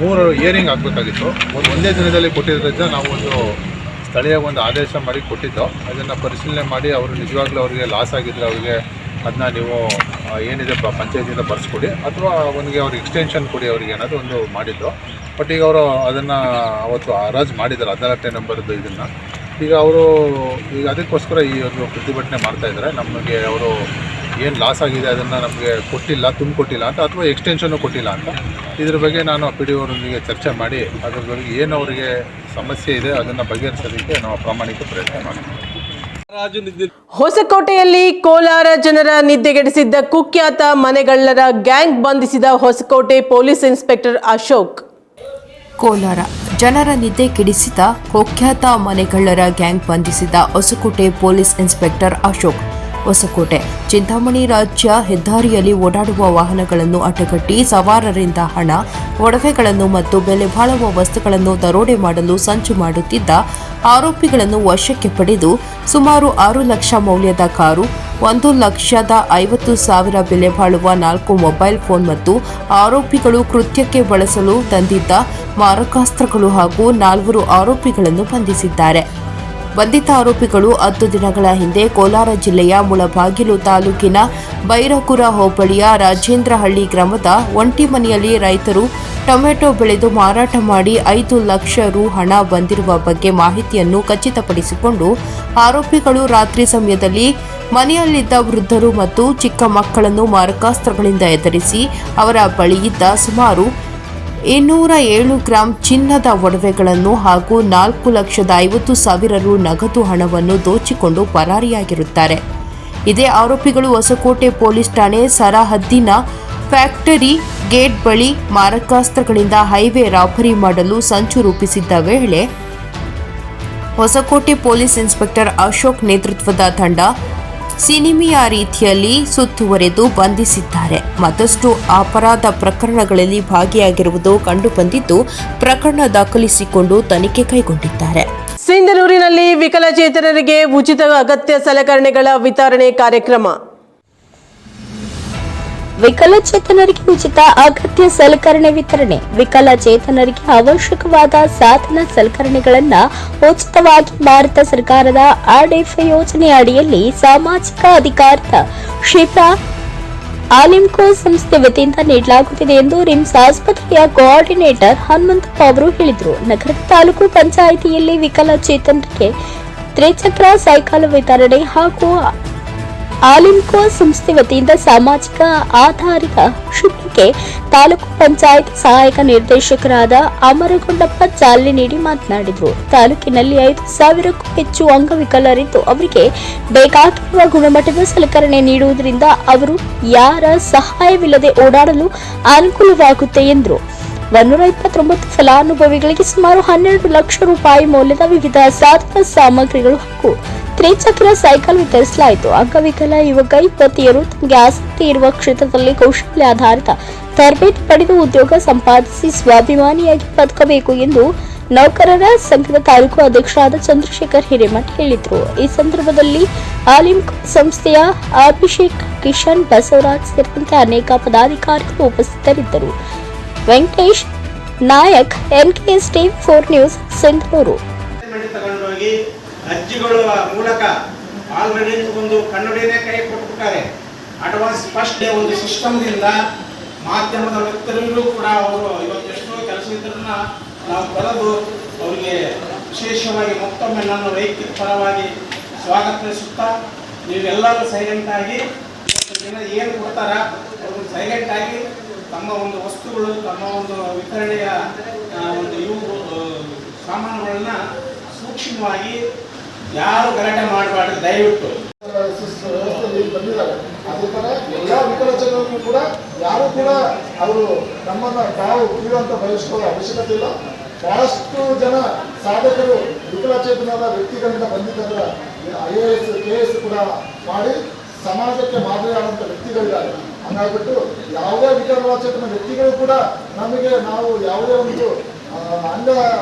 3 ಹಿಯರಿಂಗ್ ಆಗಬೇಕಾಗಿತ್ತು. ಒಂದೇ ದಿನದಲ್ಲಿ ಕೊಟ್ಟಿದ್ದರಿಂದ ನಾವು ಒಂದು ಸ್ಥಳೀಯ ಒಂದು ಆದೇಶ ಮಾಡಿ ಕೊಟ್ಟಿದ್ದು. ಅದನ್ನು ಪರಿಶೀಲನೆ ಮಾಡಿ ಅವರು ನಿಜವಾಗ್ಲೂ ಅವರಿಗೆ ಲಾಸ್ ಆಗಿದ್ರೆ ಅವರಿಗೆ ಅದನ್ನ ನೀವು ಏನಿದೆ ಪಂಚಾಯತಿಂದ ಬರ್ಸ್ಕೊಡಿ ಅಥವಾ ಅವನಿಗೆ ಅವ್ರಿಗೆ ಎಕ್ಸ್ಟೆನ್ಷನ್ ಕೊಡಿ ಅವರಿಗೆ ಅನ್ನೋದು ಒಂದು ಮಾಡಿದ್ದು. ಬಟ್ ಈಗ ಅವರು ಅದನ್ನು ಅವತ್ತು ಹರಾಜು ಮಾಡಿದ್ದಾರೆ 14ನೇ ನಂಬರ್ದು ಇದನ್ನು. ಈಗ ಅವರು ಈಗ ಅದಕ್ಕೋಸ್ಕರ ಈ ಒಂದು ಪ್ರತಿಭಟನೆ ಮಾಡ್ತಾಯಿದ್ದಾರೆ. ನಮಗೆ ಅವರು ಏನು ಲಾಸ್ ಆಗಿದೆ ಅದನ್ನು ನಮಗೆ ಕೊಟ್ಟಿಲ್ಲ, ತುಂಬಿಕೊಟ್ಟಿಲ್ಲ ಅಂತ, ಅಥವಾ ಎಕ್ಸ್ಟೆನ್ಷನ್ನು ಕೊಟ್ಟಿಲ್ಲ ಅಂತ. ಇದ್ರ ಬಗ್ಗೆ ನಾನು PDO ಅವರೊಂದಿಗೆ ಚರ್ಚೆ ಮಾಡಿ ಅದ್ರ ಬಗ್ಗೆ ಏನು ಅವರಿಗೆ ಸಮಸ್ಯೆ ಇದೆ ಅದನ್ನು ಬಗೆಹರಿಸೋದಕ್ಕೆ ನಾವು ಪ್ರಾಮಾಣಿಕ ಪ್ರಯತ್ನ ಮಾಡ್ತೀವಿ. ಹೊಸಕೋಟೆಯಲ್ಲಿ ಕೋಲಾರ ಜನರ ನಿದ್ದೆಗೆಡಿಸಿದ್ದ ಕುಖ್ಯಾತ ಮನೆಗಳ್ಳರ ಗ್ಯಾಂಗ್ ಬಂಧಿಸಿದ ಹೊಸಕೋಟೆ ಪೊಲೀಸ್ ಇನ್ಸ್ಪೆಕ್ಟರ್ ಅಶೋಕ್. ಕೋಲಾರ ಜನರ ನಿದ್ದೆ ಕೆಡಿಸಿದ ಕುಖ್ಯಾತ ಮನೆಗಳ್ಳರ ಗ್ಯಾಂಗ್ ಬಂಧಿಸಿದ ಹೊಸಕೋಟೆ ಪೊಲೀಸ್ ಇನ್ಸ್ಪೆಕ್ಟರ್ ಅಶೋಕ್. ಹೊಸಕೋಟೆ ಚಿಂತಾಮಣಿ ರಾಜ್ಯ ಹೆದ್ದಾರಿಯಲ್ಲಿ ಓಡಾಡುವ ವಾಹನಗಳನ್ನು ಅಡ್ಡಗಟ್ಟಿ ಸವಾರರಿಂದ ಹಣ, ಒಡವೆಗಳನ್ನು ಮತ್ತು ಬೆಲೆ ಬಾಳುವ ವಸ್ತುಗಳನ್ನು ದರೋಡೆ ಮಾಡಲು ಸಂಚು ಮಾಡುತ್ತಿದ್ದ ಆರೋಪಿಗಳನ್ನು ವಶಕ್ಕೆ ಪಡೆದು ಸುಮಾರು 6 ಲಕ್ಷ ಮೌಲ್ಯದ ಕಾರು, 1,50,000 ಬೆಲೆ ಬಾಳುವ 4 ಮೊಬೈಲ್ ಫೋನ್ ಮತ್ತು ಆರೋಪಿಗಳು ಕೃತ್ಯಕ್ಕೆ ಬಳಸಲು ತಂದಿದ್ದ ಮಾರಕಾಸ್ತ್ರಗಳು ಹಾಗೂ 4 ಆರೋಪಿಗಳನ್ನು ಬಂಧಿಸಿದ್ದಾರೆ. ಬಂಧಿತ ಆರೋಪಿಗಳು 10 ದಿನಗಳ ಹಿಂದೆ ಕೋಲಾರ ಜಿಲ್ಲೆಯ ಮುಳಬಾಗಿಲು ತಾಲೂಕಿನ ಬೈರಕುರ ಹೋಬಳಿಯ ರಾಜೇಂದ್ರಹಳ್ಳಿ ಗ್ರಾಮದ ಒಂಟಿಮನೆಯಲ್ಲಿ ರೈತರು ಟೊಮೆಟೊ ಬೆಳೆದು ಮಾರಾಟ ಮಾಡಿ 5 ಲಕ್ಷ ರು ಹಣ ಬಂದಿರುವ ಬಗ್ಗೆ ಮಾಹಿತಿಯನ್ನು ಖಚಿತಪಡಿಸಿಕೊಂಡು ಆರೋಪಿಗಳು ರಾತ್ರಿ ಸಮಯದಲ್ಲಿ ಮನೆಯಲ್ಲಿದ್ದ ವೃದ್ಧರು ಮತ್ತು ಚಿಕ್ಕ ಮಕ್ಕಳನ್ನು ಮಾರಕಾಸ್ತ್ರಗಳಿಂದ ಎದುರಿಸಿ ಅವರ ಬಳಿಯಿದ್ದ ಸುಮಾರು 207 ಗ್ರಾಂ ಚಿನ್ನದ ಒಡವೆಗಳನ್ನು ಹಾಗೂ 4,50,000 ರು ನಗದು ಹಣವನ್ನು ದೋಚಿಕೊಂಡು ಪರಾರಿಯಾಗಿರುತ್ತಾರೆ. ಇದೇ ಆರೋಪಿಗಳು ಹೊಸಕೋಟೆ ಪೊಲೀಸ್ ಠಾಣೆ ಸರಹದ್ದಿನ ಫ್ಯಾಕ್ಟರಿ ಗೇಟ್ ಬಳಿ ಮಾರಕಾಸ್ತ್ರಗಳಿಂದ ಹೈವೇ ರಾಬರಿ ಮಾಡಲು ಸಂಚು ರೂಪಿಸಿದ್ದ ವೇಳೆ ಹೊಸಕೋಟೆ ಪೊಲೀಸ್ ಇನ್ಸ್ಪೆಕ್ಟರ್ ಅಶೋಕ್ ನೇತೃತ್ವದ ತಂಡ ಸಿನಿಮಿಯ ರೀತಿಯಲ್ಲಿ ಸುತ್ತುವರೆದು ಬಂಧಿಸಿದ್ದಾರೆ. ಮತ್ತಷ್ಟು ಅಪರಾಧ ಪ್ರಕರಣಗಳಲ್ಲಿ ಭಾಗಿಯಾಗಿರುವುದು ಕಂಡುಬಂದಿದ್ದು ಪ್ರಕರಣ ದಾಖಲಿಸಿಕೊಂಡು ತನಿಖೆ ಕೈಗೊಂಡಿದ್ದಾರೆ. ಸಿಂಧನೂರಿನಲ್ಲಿ ವಿಕಲಚೇತನರಿಗೆ ಉಚಿತ ಅಗತ್ಯ ಸಲಕರಣೆಗಳ ವಿತರಣೆ ಕಾರ್ಯಕ್ರಮ. ವಿಕಲಚೇತನರಿಗೆ ಉಚಿತ ಅಗತ್ಯ ಸಲಕರಣೆ ವಿತರಣೆ. ವಿಕಲಚೇತನರಿಗೆ ಅವಶ್ಯಕವಾದ ಸಾಧನ ಸಲಕರಣೆಗಳನ್ನು ಉಚಿತವಾಗಿ ಭಾರತ ಸರ್ಕಾರದ RDFI ಯೋಜನೆ ಅಡಿಯಲ್ಲಿ ಸಾಮಾಜಿಕ ಅಧಿಕಾರದ ಕ್ಷೇತ್ರ ಆಲಿಮ್ಕೋ ಸಂಸ್ಥೆ ವತಿಯಿಂದ ನೀಡಲಾಗುತ್ತಿದೆ ಎಂದು ರಿಮ್ಸ್ ಆಸ್ಪತ್ರೆಯ ಕೋಆರ್ಡಿನೇಟರ್ ಹನುಮಂತಪ್ಪ ಅವರು ಹೇಳಿದರು. ನಗರದ ತಾಲೂಕು ಪಂಚಾಯಿತಿಯಲ್ಲಿ ವಿಕಲಚೇತನರಿಗೆ ತ್ರಿಚಕ್ರ ಸೈಕಲ್ ವಿತರಣೆ ಹಾಗೂ ಆಲಿಮ್ಕೋ ಸಂಸ್ಥೆ ವತಿಯಿಂದ ಸಾಮಾಜಿಕ ಆಧಾರಿತ ಶಿಬಿರಕ್ಕೆ ತಾಲೂಕು ಪಂಚಾಯತ್ ಸಹಾಯಕ ನಿರ್ದೇಶಕರಾದ ಅಮರಗೊಂಡಪ್ಪ ಚಾಲನೆ ನೀಡಿ ಮಾತನಾಡಿದರು. ತಾಲೂಕಿನಲ್ಲಿ 5,000ಕ್ಕೂ ಹೆಚ್ಚು ಅಂಗವಿಕಲರಿದ್ದು ಅವರಿಗೆ ಬೇಕಾಗಿರುವ ಗುಣಮಟ್ಟದ ಸಲಕರಣೆ ನೀಡುವುದರಿಂದ ಅವರು ಯಾರ ಸಹಾಯವಿಲ್ಲದೆ ಓಡಾಡಲು ಅನುಕೂಲವಾಗುತ್ತೆ ಎಂದರು. 129 ಫಲಾನುಭವಿಗಳಿಗೆ ಸುಮಾರು 12 ಲಕ್ಷ ರೂಪಾಯಿ ಮೌಲ್ಯದ ವಿವಿಧ ಸಾಧನ ಸಾಮಗ್ರಿಗಳು ಹಾಗೂ ತ್ರಿಚಕ್ರ ಸೈಕಲ್ ವಿತರಿಸಲಾಯಿತು. ಅಂಗವಿಕಲ ಯುವಕ ಯುವತಿಯರು ತಮಗೆ ಆಸಕ್ತಿ ಇರುವ ಕ್ಷೇತ್ರದಲ್ಲಿ ಕೌಶಲ್ಯ ಆಧಾರಿತ ತರಬೇತಿ ಪಡೆದು ಉದ್ಯೋಗ ಸಂಪಾದಿಸಿ ಸ್ವಾಭಿಮಾನಿಯಾಗಿ ಬದುಕಬೇಕು ಎಂದು ನೌಕರರ ಸಂಘದ ತಾಲೂಕು ಅಧ್ಯಕ್ಷರಾದ ಚಂದ್ರಶೇಖರ್ ಹಿರೇಮಠ ಹೇಳಿದರು. ಈ ಸಂದರ್ಭದಲ್ಲಿ ಆಲಿಮ್ಕೋ ಸಂಸ್ಥೆಯ ಅಭಿಷೇಕ್, ಕಿಶನ್, ಬಸವರಾಜ್ ಸೇರಿದಂತೆ ಅನೇಕ ಪದಾಧಿಕಾರಿಗಳು ಉಪಸ್ಥಿತರಿದ್ದರು. Venkatesh Nayak, NKS TV4 news, Sindhanur. ಅರ್ಜಿಗಳ ಮೂಲಕ ಆಲ್ರೆಡಿ ಒಂದು ಕನ್ನಡಿನೇ ಕೈ ಕೊಟ್ಬಿಟ್ಟಾರೆ. ಅಡ್ವಾನ್ಸ್ ಫಸ್ಟ್ ಡೇ ಒಂದು ಸಿಸ್ಟಮ್ದಿಂದ ಮಾಧ್ಯಮದ ವ್ಯಕ್ತರಿಗೂ ಕೂಡ ಅವರು ಇವತ್ತೆಷ್ಟೋ ಕೆಲಸ ಇದ್ರನ್ನ ನಾವು ಬರೆದು ಅವರಿಗೆ ವಿಶೇಷವಾಗಿ ಮತ್ತೊಮ್ಮೆ ನನ್ನ ವೈಯಕ್ತಿಕ ಪರವಾಗಿ ಸ್ವಾಗತಿಸುತ್ತಾ, ನೀವೆಲ್ಲರೂ ಸೈಲೆಂಟ್ ಆಗಿ ದಿನ ಏನು ಕೊಡ್ತಾರ ಅವರು ಸೈಲೆಂಟ್ ಆಗಿ ತಮ್ಮ ಒಂದು ವಸ್ತುಗಳು, ತಮ್ಮ ಒಂದು ವಿತರಣೆಯ ಒಂದು ಇವು ಸಾಮಾನುಗಳನ್ನ ಸೂಕ್ಷ್ಮವಾಗಿ ಯಾರು ಗಲಾಟೆ ಮಾಡಬಾರ್ದು ದಯವಿಟ್ಟು. ಬಂದಿದ್ದಾರೆ. ಅದೇ ಥರ ಎಲ್ಲ ವಿಕಲಚೇತನರು ಕೂಡ ಯಾರು ಕೂಡ ಅವರು ನಮ್ಮನ್ನು ತಾವು ಕೀಳುವಂತ ಬಯಸ್ಕೊಳ್ಳೋ ಅವಶ್ಯಕತೆ ಇಲ್ಲ. ಬಹಳಷ್ಟು ಜನ ಸಾಧಕರು ವಿಕಲಚೇತನದ ವ್ಯಕ್ತಿಗಳಿಂದ ಬಂದಿದ್ದಾರೆ. IAS, KS ಕೂಡ ಮಾಡಿ ಸಮಾಜಕ್ಕೆ ಮಾದರಿಯಾದಂಥ ವ್ಯಕ್ತಿಗಳಿದ್ದಾರೆ. ಹಂಗಾಗ್ಬಿಟ್ಟು ಯಾವುದೇ ವಿಕಲಚೇತನ ವ್ಯಕ್ತಿಗಳು ಕೂಡ ನಮಗೆ ನಾವು ಯಾವುದೇ ಒಂದು ಅಂಗ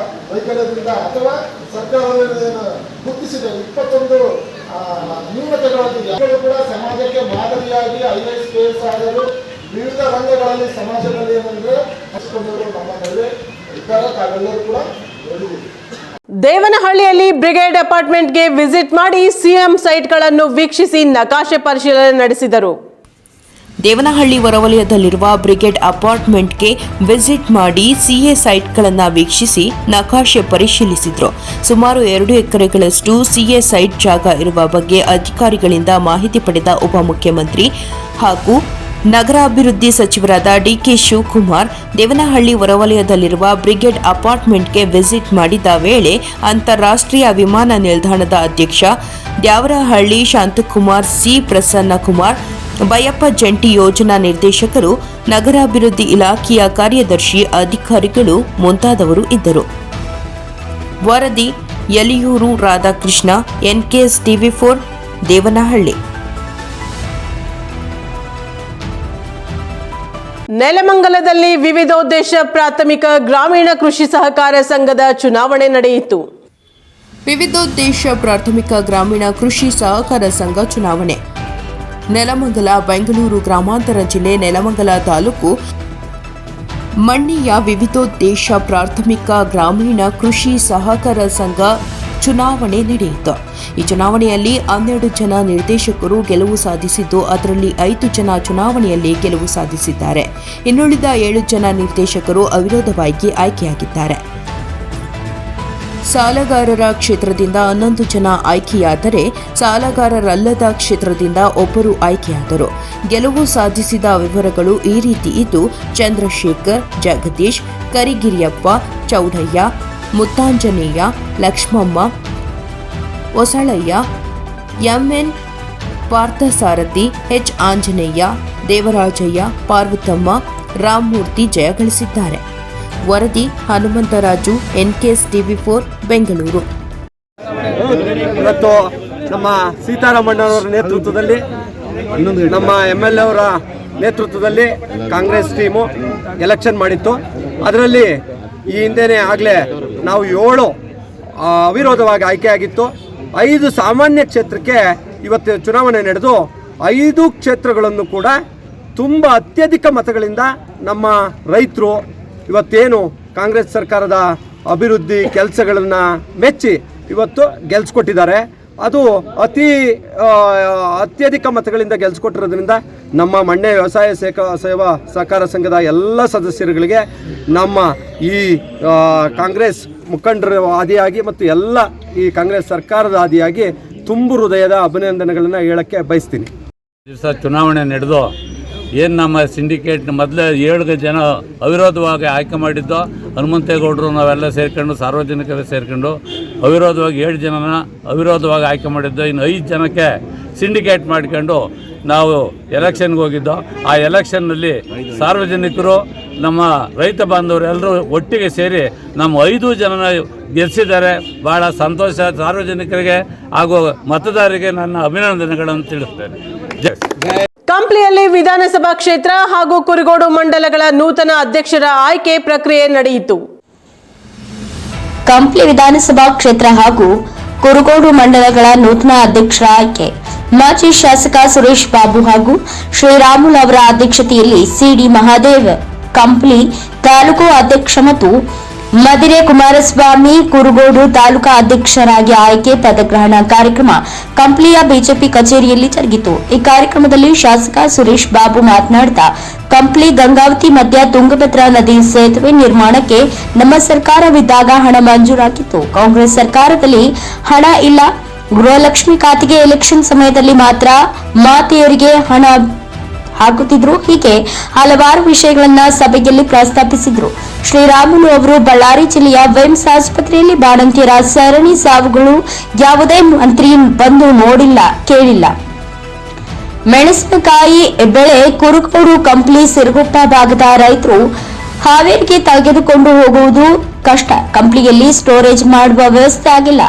ವೈಕಲ್ಯದಿಂದ ಅಥವಾ ಸರ್ಕಾರದಲ್ಲಿ ಗುರುತಿಸಿದ 21 ನ್ಯೂನತೆಗಳಲ್ಲಿ ಯಾರು ಕೂಡ ಸಮಾಜಕ್ಕೆ ಮಾದರಿಯಾಗಿ IAS, KS ಆದರೂ ವಿವಿಧ ರಂಗಗಳಲ್ಲಿ ಸಮಾಜದಲ್ಲಿ ಏನಂದ್ರೆ ಹಚ್ಚಿಕೊಂಡವರು ನಮ್ಮ ನಡುವೆ ಇದ್ದಾರೆ. ತಾವೆಲ್ಲರೂ ಕೂಡ ನೋಡಿದ್ದೀವಿ. ದೇವನಹಳ್ಳಿಯಲ್ಲಿ ಬ್ರಿಗೇಡ್ ಅಪಾರ್ಟ್ಮೆಂಟ್ಗೆ ವಿಸಿಟ್ ಮಾಡಿ ಸಿಎಂ ಸೈಟ್ಗಳನ್ನು ವೀಕ್ಷಿಸಿ ನಕಾಶೆ ಪರಿಶೀಲನೆ ನಡೆಸಿದರು. ದೇವನಹಳ್ಳಿ ಹೊರವಲಯದಲ್ಲಿರುವ ಬ್ರಿಗೇಡ್ ಅಪಾರ್ಟ್ಮೆಂಟ್ಗೆ ವಿಸಿಟ್ ಮಾಡಿ ಸಿಎ ಸೈಟ್ಗಳನ್ನು ವೀಕ್ಷಿಸಿ ನಕಾಶೆ ಪರಿಶೀಲಿಸಿದರು. ಸುಮಾರು 2 ಎಕರೆಗಳಷ್ಟು ಸಿಎ ಸೈಟ್ ಜಾಗ ಇರುವ ಬಗ್ಗೆ ಅಧಿಕಾರಿಗಳಿಂದ ಮಾಹಿತಿ ಪಡೆದ ಉಪಮುಖ್ಯಮಂತ್ರಿ ಹಾಗೂ ನಗರಾಭಿವೃದ್ಧಿ ಸಚಿವರಾದ ಡಿಕೆ ಶಿವಕುಮಾರ್ ದೇವನಹಳ್ಳಿ ಹೊರವಲಯದಲ್ಲಿರುವ ಬ್ರಿಗೇಡ್ ಅಪಾರ್ಟ್ಮೆಂಟ್ಗೆ ವಿಸಿಟ್ ಮಾಡಿದ ವೇಳೆ ಅಂತಾರಾಷ್ಟ್ರೀಯ ವಿಮಾನ ನಿಲ್ದಾಣದ ಅಧ್ಯಕ್ಷ ದ್ಯಾವರಹಳ್ಳಿ ಶಾಂತಕುಮಾರ್, ಸಿ ಪ್ರಸನ್ನಕುಮಾರ್, ಬಯಪ್ಪ ಜಂಟಿ ಯೋಜನಾ ನಿರ್ದೇಶಕರು, ನಗರಾಭಿವೃದ್ಧಿ ಇಲಾಖೆಯ ಕಾರ್ಯದರ್ಶಿ, ಅಧಿಕಾರಿಗಳು ಮುಂತಾದವರು ಇದ್ದರು. ವರದಿ ಯಲಿಯೂರು ರಾಧಾಕೃಷ್ಣ, NKS TV4, ದೇವನಹಳ್ಳಿ. ನೆಲಮಂಗಲದಲ್ಲಿ ವಿವಿಧೋದ್ದೇಶ ಪ್ರಾಥಮಿಕ ಗ್ರಾಮೀಣ ಕೃಷಿ ಸಹಕಾರ ಸಂಘದ ಚುನಾವಣೆ ನಡೆಯಿತು. ವಿವಿಧೋದ್ದೇಶ ಪ್ರಾಥಮಿಕ ಗ್ರಾಮೀಣ ಕೃಷಿ ಸಹಕಾರ ಸಂಘ ಚುನಾವಣೆ ನೆಲಮಂಗಲ, ಬೆಂಗಳೂರು ಗ್ರಾಮಾಂತರ ಜಿಲ್ಲೆ, ನೆಲಮಂಗಲ ತಾಲೂಕು ಮಣ್ಣಿಯ ವಿವಿಧೋದ್ದೇಶ ಪ್ರಾಥಮಿಕ ಗ್ರಾಮೀಣ ಕೃಷಿ ಸಹಕಾರ ಸಂಘ ಚುನಾವಣೆ ನಡೆಯಿತು. ಈ ಚುನಾವಣೆಯಲ್ಲಿ 12 ಜನ ನಿರ್ದೇಶಕರು ಗೆಲುವು ಸಾಧಿಸಿದ್ದು, ಅದರಲ್ಲಿ 5 ಜನ ಚುನಾವಣೆಯಲ್ಲಿ ಗೆಲುವು ಸಾಧಿಸಿದ್ದಾರೆ. ಇನ್ನುಳಿದ 7 ಜನ ನಿರ್ದೇಶಕರು ಅವಿರೋಧವಾಗಿ ಆಯ್ಕೆಯಾಗಿದ್ದಾರೆ. ಸಾಲಗಾರರ ಕ್ಷೇತ್ರದಿಂದ 11 ಜನ ಆಯ್ಕೆಯಾದರೆ, ಸಾಲಗಾರರಲ್ಲದ ಕ್ಷೇತ್ರದಿಂದ ಒಬ್ಬರು ಆಯ್ಕೆಯಾದರು. ಗೆಲುವು ಸಾಧಿಸಿದ ವಿವರಗಳು ಈ ರೀತಿ ಇದ್ದು, ಚಂದ್ರಶೇಖರ್, ಜಗದೀಶ್, ಕರಿಗಿರಿಯಪ್ಪ, ಚೌಡಯ್ಯ, ಮುತ್ತಾಂಜನೇಯ, ಲಕ್ಷ್ಮಮ್ಮ, ಹೊಸಳಯ್ಯ, MN ಪಾರ್ಥಸಾರಥಿ, H ಆಂಜನೇಯ, ದೇವರಾಜಯ್ಯ, ಪಾರ್ವತಮ್ಮ, ರಾಮಮೂರ್ತಿ ಜಯಗಳಿಸಿದ್ದಾರೆ. ವರದಿ ಹನುಮಂತರಾಜು, NKS TV4, ಬೆಂಗಳೂರು. ಇವತ್ತು ನಮ್ಮ ಸೀತಾರಾಮಣ್ಣವರ ನೇತೃತ್ವದಲ್ಲಿ, ನಮ್ಮ MLA ಅವರ ನೇತೃತ್ವದಲ್ಲಿ ಕಾಂಗ್ರೆಸ್ ಟೀಮು ಎಲೆಕ್ಷನ್ ಮಾಡಿತ್ತು. ಅದರಲ್ಲಿ ಈ ಹಿಂದೆನೇ ಆಗಲೇ ನಾವು 7 ಅವಿರೋಧವಾಗಿ ಆಯ್ಕೆಯಾಗಿತ್ತು. 5 ಸಾಮಾನ್ಯ ಕ್ಷೇತ್ರಕ್ಕೆ ಇವತ್ತು ಚುನಾವಣೆ ನಡೆದು 5 ಕ್ಷೇತ್ರಗಳನ್ನು ಕೂಡ ತುಂಬ ಅತ್ಯಧಿಕ ಮತಗಳಿಂದ ನಮ್ಮ ರೈತರು ಇವತ್ತೇನು ಕಾಂಗ್ರೆಸ್ ಸರ್ಕಾರದ ಅಭಿವೃದ್ಧಿ ಕೆಲಸಗಳನ್ನು ಮೆಚ್ಚಿ ಇವತ್ತು ಗೆಲ್ಸ್ಕೊಟ್ಟಿದ್ದಾರೆ. ಅದು ಅತ್ಯಧಿಕ ಮತಗಳಿಂದ ಗೆಲ್ಸ್ಕೊಟ್ಟಿರೋದ್ರಿಂದ ನಮ್ಮ ಮಣ್ಣೆ ವ್ಯವಸಾಯ ಸೇವಾ ಸಹಕಾರ ಸಂಘದ ಎಲ್ಲ ಸದಸ್ಯರುಗಳಿಗೆ ನಮ್ಮ ಈ ಕಾಂಗ್ರೆಸ್ ಮುಖಂಡರ ಆದಿಯಾಗಿ ಮತ್ತು ಎಲ್ಲ ಈ ಕಾಂಗ್ರೆಸ್ ಸರ್ಕಾರದ ಆದಿಯಾಗಿ ತುಂಬು ಹೃದಯದ ಅಭಿನಂದನೆಗಳನ್ನು ಹೇಳೋಕ್ಕೆ ಬಯಸ್ತೀನಿ. ದಿವಸ ಚುನಾವಣೆ ನಡೆದು ಏನು ನಮ್ಮ ಸಿಂಡಿಕೇಟ್ ಮೊದಲೇ 7 ಜನ ಅವಿರೋಧವಾಗಿ ಆಯ್ಕೆ ಮಾಡಿದ್ದು, ಹನುಮಂತೇಗೌಡರು ನಾವೆಲ್ಲ ಸೇರ್ಕೊಂಡು, ಸಾರ್ವಜನಿಕರು ಸೇರ್ಕೊಂಡು ಅವಿರೋಧವಾಗಿ 7 ಜನನ ಅವಿರೋಧವಾಗಿ ಆಯ್ಕೆ ಮಾಡಿದ್ದು. ಇನ್ನು 5 ಜನಕ್ಕೆ ಸಿಂಡಿಕೇಟ್ ಮಾಡ್ಕೊಂಡು ನಾವು ಎಲೆಕ್ಷನ್ಗೆ ಹೋಗಿದ್ದು. ಆ ಎಲೆಕ್ಷನ್ನಲ್ಲಿ ಸಾರ್ವಜನಿಕರು, ನಮ್ಮ ರೈತ ಬಾಂಧವರು ಎಲ್ಲರೂ ಒಟ್ಟಿಗೆ ಸೇರಿ ನಮ್ಮ 5 ಜನನ ಗೆಲ್ಲಿಸಿದ್ದಾರೆ. ಭಾಳ ಸಂತೋಷ. ಸಾರ್ವಜನಿಕರಿಗೆ ಹಾಗೂ ಮತದಾರರಿಗೆ ನನ್ನ ಅಭಿನಂದನೆಗಳನ್ನು ತಿಳಿಸ್ತೇನೆ. ಜೈ. ಕಂಪ್ಲಿಯಲ್ಲಿ ವಿಧಾನಸಭಾ ಕ್ಷೇತ್ರ ಹಾಗೂ ಕುರುಗೋಡು ಮಂಡಲಗಳ ನೂತನ ಅಧ್ಯಕ್ಷರ ಆಯ್ಕೆ ಪ್ರಕ್ರಿಯೆ ನಡೆಯಿತು. ಕಂಪ್ಲಿ ವಿಧಾನಸಭಾ ಕ್ಷೇತ್ರ ಹಾಗೂ ಕುರುಗೋಡು ಮಂಡಲಗಳ ನೂತನ ಅಧ್ಯಕ್ಷರ ಆಯ್ಕೆ ಮಾಜಿ ಶಾಸಕ ಸುರೇಶ್ ಬಾಬು ಹಾಗೂ ಶ್ರೀರಾಮುಲು ಅವರ ಅಧ್ಯಕ್ಷತೆಯಲ್ಲಿ CD ಮಹಾದೇವ್ ಕಂಪ್ಲಿ ತಾಲೂಕು ಅಧ್ಯಕ್ಷ ಮತ್ತು ಮದಿರೆ ಕುಮಾರಸ್ವಾಮಿ ಕುರುಗೋಡು ತಾಲೂಕಾ ಅಧ್ಯಕ್ಷರಾಗಿ ಆಯ್ಕೆ ಪದಗ್ರಹಣ ಕಾರ್ಯಕ್ರಮ ಕಂಪ್ಲಿಯ ಬಿಜೆಪಿ ಕಚೇರಿಯಲ್ಲಿ ಜರುಗಿತು. ಈ ಕಾರ್ಯಕ್ರಮದಲ್ಲಿ ಶಾಸಕ ಸುರೇಶ್ ಬಾಬು ಮಾತನಾಡುತ್ತಾ, ಕಂಪ್ಲಿ ಗಂಗಾವತಿ ಮಧ್ಯ ತುಂಗಭದ್ರಾ ನದಿ ಸೇತುವೆ ನಿರ್ಮಾಣಕ್ಕೆ ನಮ್ಮ ಸರ್ಕಾರವಿದ್ದಾಗ ಹಣ ಮಂಜೂರಾಗಿತ್ತು. ಕಾಂಗ್ರೆಸ್ ಸರ್ಕಾರದಲ್ಲಿ ಹಣ ಇಲ್ಲ. ಗೃಹಲಕ್ಷ್ಮಿ ಖಾತೆಗೆ ಎಲೆಕ್ಷನ್ ಸಮಯದಲ್ಲಿ ಮಾತ್ರ ಮಾತೆಯರಿಗೆ ಹಣ ಹಾಕುತ್ತಿದ್ರು. ಹೀಗೆ ಹಲವಾರು ವಿಷಯಗಳನ್ನ ಸಭೆಯಲ್ಲಿ ಪ್ರಸ್ತಾಪಿಸಿದ್ರು. ಶ್ರೀರಾಮುಲು ಅವರು ಬಳ್ಳಾರಿ ಜಿಲ್ಲೆಯ ವಿಮ್ಸ್ ಆಸ್ಪತ್ರೆಯಲ್ಲಿ ಬಾಣಂತಿಯರ ಸರಣಿ ಸಾವುಗಳು ಯಾವುದೇ ಮಂತ್ರಿ ಬಂದು ನೋಡಿಲ್ಲ, ಕೇಳಿಲ್ಲ. ಮೆಣಸಿನಕಾಯಿ ಬೆಳೆ ಕುರುಗೋಡು ಕಂಪ್ಲಿ ಸಿರುಗುಪ್ಪ ಭಾಗದ ರೈತರು ಹಾವೇರಿಗೆ ತೆಗೆದುಕೊಂಡು ಹೋಗುವುದು ಕಷ್ಟ. ಕಂಪ್ಲಿಯಲ್ಲಿ ಸ್ಟೋರೇಜ್ ಮಾಡುವ ವ್ಯವಸ್ಥೆ ಆಗಿಲ್ಲ.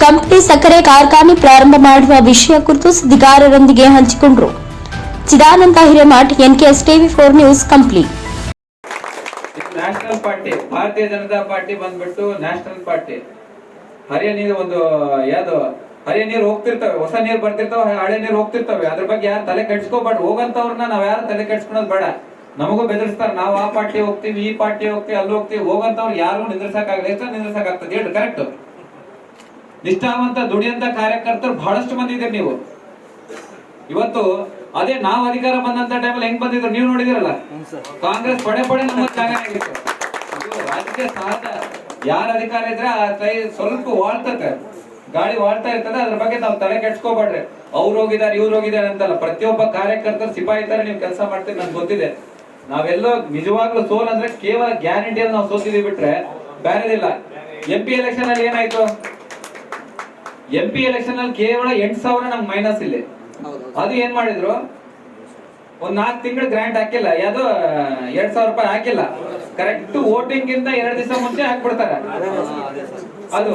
ಕಂಪ್ಲಿ ಸಕ್ಕರೆ ಕಾರ್ಖಾನೆ ಪ್ರಾರಂಭ ಮಾಡುವ ವಿಷಯ ಕುರಿತು ಸುದ್ದಿಗಾರರೊಂದಿಗೆ ಹಂಚಿಕೊಂಡರು. Chidananda Hiremath, NKS TV4 news, Kampli. National party, ಭಾರತೀಯ ಜನತಾ ಪಾರ್ಟಿ ಬಂದ್ಬಿಟ್ಟು ನ್ಯಾಷನಲ್ ಪಾರ್ಟಿ. ಹರಿಯ ನೀರು ಒಂದು ಯಾವ್ದು ಹರಿಯ ನೀರು ಹೋಗ್ತಿರ್ತವೆ, ಹೊಸ ನೀರು ಬರ್ತಿರ್ತವೆ, ಹಳೆ ನೀರು ಹೋಗ್ತಿರ್ತವೆ. ಅದ್ರ ಬಗ್ಗೆ ಯಾರು ತಲೆ ಕೆಡ್ಸ್ಕೋಬಾರ್ದು. ಹೋಗಂತವ್ರನ್ನ ನಾವ್ ಯಾರು ತಲೆ ಕೆಡ್ಸ್ಕೊಳೋದು ಬೇಡ. ನಮಗೂ ಬೆದರಿಸ್ತಾರೆ, ನಾವು ಆ ಪಾರ್ಟಿ ಹೋಗ್ತೀವಿ, ಈ ಪಾರ್ಟಿ ಹೋಗ್ತೀವಿ, ಅಲ್ಲಿ ಹೋಗ್ತೀವಿ. ಹೋಗಂತವ್ರು ಯಾರು ನಿಂದ್ರಸಕ್ಕಾಗಲ್ಲ. ಎಷ್ಟು ನಿಂದ್ರಸಕ್ಕಾಗ್ತದೆ ಹೇಳಿ? ಕರೆಕ್ಟ್. ನಿಷ್ಠಾವಂತ ದುಡಿಯಂತ ಕಾರ್ಯಕರ್ತರು ಬಹಳಷ್ಟು ಮಂದಿ ಇದ್ದೀರಿ ನೀವು. ಇವತ್ತು ಅದೇ ನಾವು ಅಧಿಕಾರ ಬಂದಂತ ಟೈಮಲ್ಲಿ ಹೆಂಗ್ ಬಂದಿದ್ರು ನೀವು ನೋಡಿದಿರಲ್ಲ. ಕಾಂಗ್ರೆಸ್ ಪಡೆ ನಮ್ಮ ಜಾಗ ಆಗಿತ್ತು. ರಾಜಕೀಯ ಸಹಜ, ಯಾರ ಅಧಿಕಾರ ಇದ್ರೆ ಆ ಕೈ ಸ್ವಲ್ಪ ವಾಳ್ತತೆ, ಗಾಳಿ ವಾಳ್ತಾ ಇರ್ತದೆ. ಅದ್ರ ಬಗ್ಗೆ ನಾವು ತಲೆ ಕೆಡ್ಸ್ಕೋಬೇಡ್ರಿ. ಅವ್ರು ಹೋಗಿದ್ದಾರೆ ಇವ್ರು ಹೋಗಿದ್ದಾರೆ ಅಂತಲ್ಲ, ಪ್ರತಿಯೊಬ್ಬ ಕಾರ್ಯಕರ್ತರು ಸಿಪಾಯಿ ತರ ನೀವು ಕೆಲಸ ಮಾಡ್ತೀರಿ, ನನ್ಗೆ ಗೊತ್ತಿದೆ. ನಾವೆಲ್ಲೋ ನಿಜವಾಗ್ಲೂ ಸೋಲ್ ಅಂದ್ರೆ ಕೇವಲ ಗ್ಯಾರಂಟಿಯಲ್ಲಿ ನಾವು ಸೋತಿದೀವಿ ಬಿಟ್ರೆ ಬೇರೆದಿಲ್ಲ. MP ಎಲೆಕ್ಷನ್ ಅಲ್ಲಿ ಏನಾಯ್ತು? MP ಎಲೆಕ್ಷನ್ ಅಲ್ಲಿ ಕೇವಲ 8,000 ನಮ್ಗೆ ಮೈನಸ್ ಇಲ್ಲಿ. ಅದು ಏನ್ ಮಾಡಿದ್ರು, ಒಂದ್ 4 ತಿಂಗಳು ಗ್ರಾಂಟ್ ಹಾಕಿಲ್ಲ, ಯಾವ್ದು 2,000 ರೂಪಾಯಿ ಹಾಕಿಲ್ಲ. ಕರೆಕ್ಟ್ ವೋಟಿಂಗ್ ಗಿಂತ 2 ದಿವಸ ಮುಂಚೆ ಹಾಕ್ಬಿಡ್ತಾರೆ. ಅದು